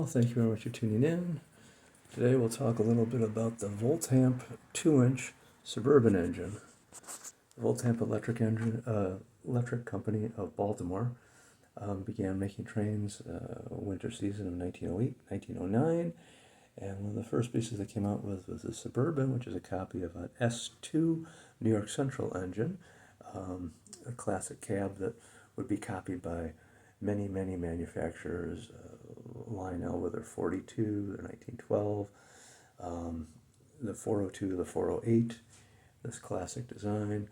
Thank you very much for tuning in. Today we'll talk a little bit about the Voltamp 2-inch Suburban engine. The Voltamp electric company of Baltimore began making trains winter season of 1908, 1909, and one of the first pieces they came out with was the Suburban, which is a copy of an S2 New York Central engine, a classic cab that would be copied by many manufacturers. Lionel with their 42, their 1912, the 402, the 408, this classic design.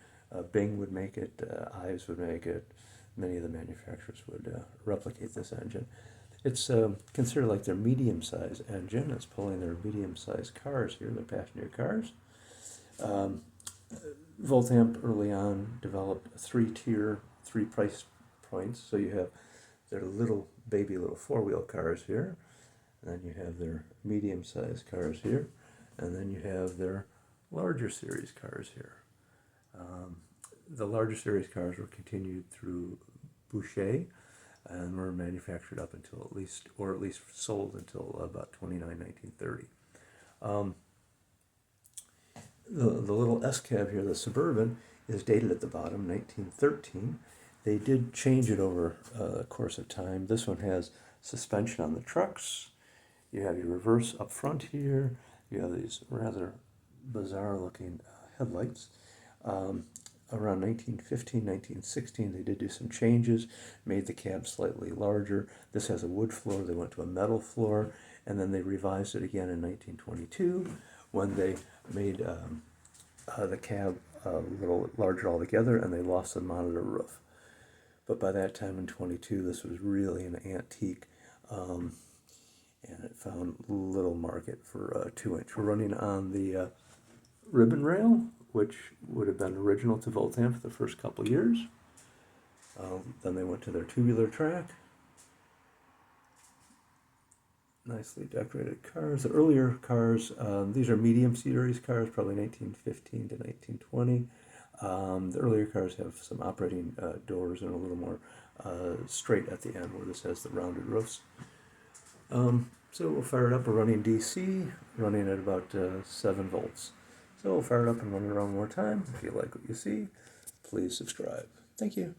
Bing would make it, Ives would make it, many of the manufacturers would replicate this engine. It's considered like their medium-sized engine. It's pulling their medium-sized cars here, their passenger cars. Voltamp early on developed a three-tier, three price points. So you have their little four-wheel cars here, and then you have their medium-sized cars here, and then you have their larger series cars here. The larger series cars were continued through Boucher and were manufactured up until at least sold until about 1930. The little S cab here, the Suburban, is dated at the bottom, 1913. They did change it over the course of time. This one has suspension on the trucks. You have your reverse up front here. You have these rather bizarre looking headlights. Around 1915, 1916, they did do some changes, made the cab slightly larger. This has a wood floor. They went to a metal floor, and then they revised it again in 1922 when they made the cab a little larger altogether, and they lost the monitor roof. But by that time in 22, this was really an antique, and it found little market for a 2-inch. We're running on the ribbon rail, which would have been original to Voltamp for the first couple years. Then they went to their tubular track. Nicely decorated cars. The earlier cars, these are medium series cars, probably 1915 to 1920. The earlier cars have some operating doors and a little more straight at the end, where this has the rounded roofs. So we'll fire it up. We're running DC, running at about 7 volts. So we'll fire it up and run it around one more time. If you like what you see, please subscribe. Thank you.